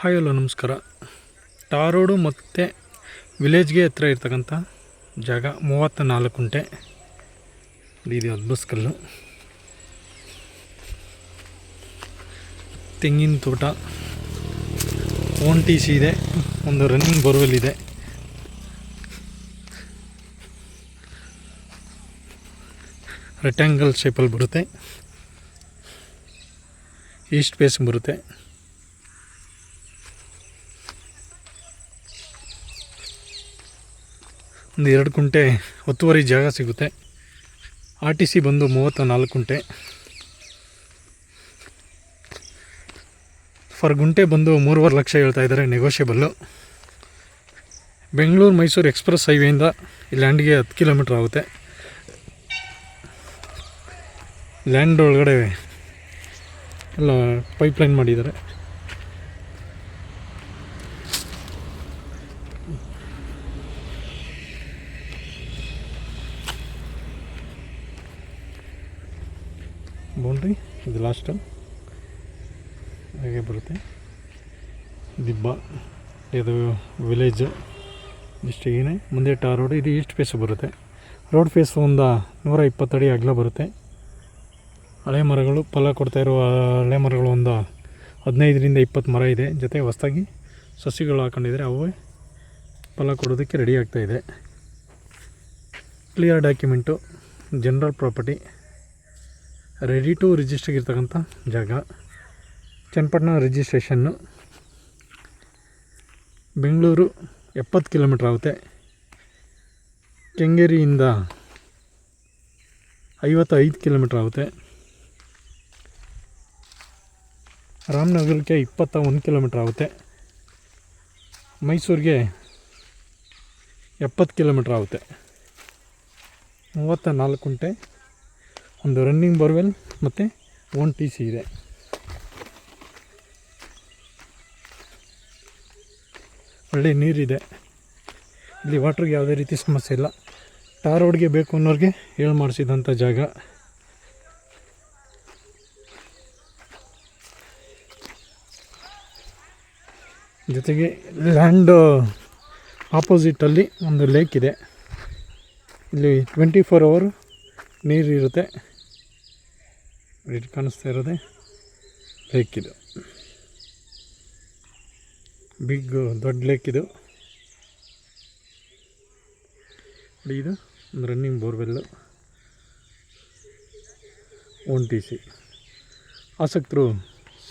Hi hello ನಮಸ್ಕಾರ. Tar road ಮತ್ತು ವಿಲೇಜ್ಗೆ ಹತ್ರ ಇರ್ತಕ್ಕಂಥ ಜಾಗ 34 ಕುಂಟೆ. ಇದು ಅದ್ಬಸ್ಕಲ್ಲು, ತೆಂಗಿನ ತೋಟ, ONTC ಇದೆ, ಒಂದು ರನ್ನಿಂಗ್ ಬೋರ್ವೆಲ್ ಇದೆ. ರೆಕ್ಟ್ಯಾಂಗಲ್ ಶೇಪಲ್ಲಿ ಬರುತ್ತೆ, ಈಸ್ಟ್ ಫೇಸ್ ಬರುತ್ತೆ. ಒಂದು 2 ಕುಂಟೆ ಒತ್ತುವರಿ ಜಾಗ ಸಿಗುತ್ತೆ. RTC ಬಂದು 34 ಕುಂಟೆ. ಫರ್ ಗುಂಟೆ ಬಂದು 3.5 ಲಕ್ಷ ಹೇಳ್ತಾ ಇದ್ದಾರೆ, ನೆಗೋಷಿಯಬಲ್ಲು. ಬೆಂಗಳೂರು ಮೈಸೂರು ಎಕ್ಸ್ಪ್ರೆಸ್ ಹೈವೇಯಿಂದ ಈ ಲ್ಯಾಂಡ್ಗೆ 10 ಕಿಲೋಮೀಟ್ರ್ ಆಗುತ್ತೆ. ಲ್ಯಾಂಡ್ ಒಳಗಡೆ ಎಲ್ಲ ಪೈಪ್ಲೈನ್ ಮಾಡಿದ್ದಾರೆ. ಬೌಂಡ್ರಿ ಇದು ಲಾಸ್ಟು ಹಾಗೆ ಬರುತ್ತೆ. ದಿಬ್ಬ ಇದು ವಿಲೇಜ್ ಇಷ್ಟಿಗೆ. ಮುಂದೆ ಟಾರ್ ರೋಡ್, ಇದು ಈಸ್ಟ್ ಫೇಸ್ ಬರುತ್ತೆ. ರೋಡ್ ಫೇಸ್ ಒಂದು 120 ಅಡಿ ಅಗಲ ಬರುತ್ತೆ. ಹಳೆ ಮರಗಳು, ಫಲ ಕೊಡ್ತಾಯಿರುವ ಹಳೆ ಮರಗಳು ಒಂದು 15ರಿಂದ 20 ಮರ ಇದೆ. ಜೊತೆ ಹೊಸದಾಗಿ ಸಸಿಗಳು ಹಾಕೊಂಡಿದ್ದಾರೆ, ಅವೇ ಫಲ ಕೊಡೋದಕ್ಕೆ ರೆಡಿ ಆಗ್ತಾಯಿದೆ. Clear document, general property, ready to register ಇರ್ತಕ್ಕಂಥ ಜಾಗ. ಚನ್ನಪಟ್ಟಣ ರಿಜಿಸ್ಟ್ರೇಷನ್ನು. ಬೆಂಗಳೂರು 70 ಕಿಲೋಮೀಟ್ರ್ ಆಗುತ್ತೆ. ಕೆಂಗೇರಿಯಿಂದ 55 ಕಿಲೋಮೀಟ್ರ್ ಆಗುತ್ತೆ. ರಾಮನಗರಕ್ಕೆ 21 ಕಿಲೋಮೀಟ್ರ್ ಆಗುತ್ತೆ. ಮೈಸೂರಿಗೆ 70 ಕಿಲೋಮೀಟ್ರ್ ಆಗುತ್ತೆ. 34 ಕುಂಟೆ, ಒಂದು ರನ್ನಿಂಗ್ ಬೋರ್ವೆಲ್ ಮತ್ತು ONTC ಇದೆ. ಒಳ್ಳೆ ನೀರಿದೆ ಇಲ್ಲಿ, ವಾಟ್ರಿಗೆ ಯಾವುದೇ ರೀತಿ ಸಮಸ್ಯೆ ಇಲ್ಲ. ಟಾರ್ ರೋಡ್ಗೆ ಬೇಕು ಅನ್ನೋರಿಗೆ ಹೇಳಿ ಮಾಡಿಸಿದಂಥ ಜಾಗ. ಜೊತೆಗೆ ಲ್ಯಾಂಡ್ ಆಪೋಸಿಟಲ್ಲಿ ಒಂದು ಲೇಕ್ ಇದೆ. ಇಲ್ಲಿ 24 ಅವರ್ ನೀರು ಇರುತ್ತೆ. ಇದು ಕಾಣಿಸ್ತಾ ಇರೋದೇ ಲೇಕ್. ಇದು ದೊಡ್ಡ ಲೇಕ್ ಇದು. ಇದು ಒಂದು ರನ್ನಿಂಗ್ ಬೋರ್ವೆಲ್ಲು, ONTC. ಆಸಕ್ತರು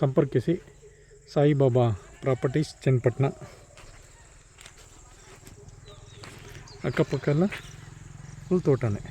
ಸಂಪರ್ಕಿಸಿ. ಸಾಯಿಬಾಬಾ ಪ್ರಾಪರ್ಟೀಸ್, ಚನ್ನಪಟ್ಟಣ. ಅಕ್ಕಪಕ್ಕ ಎಲ್ಲ ಫುಲ್ ತೋಟನೇ.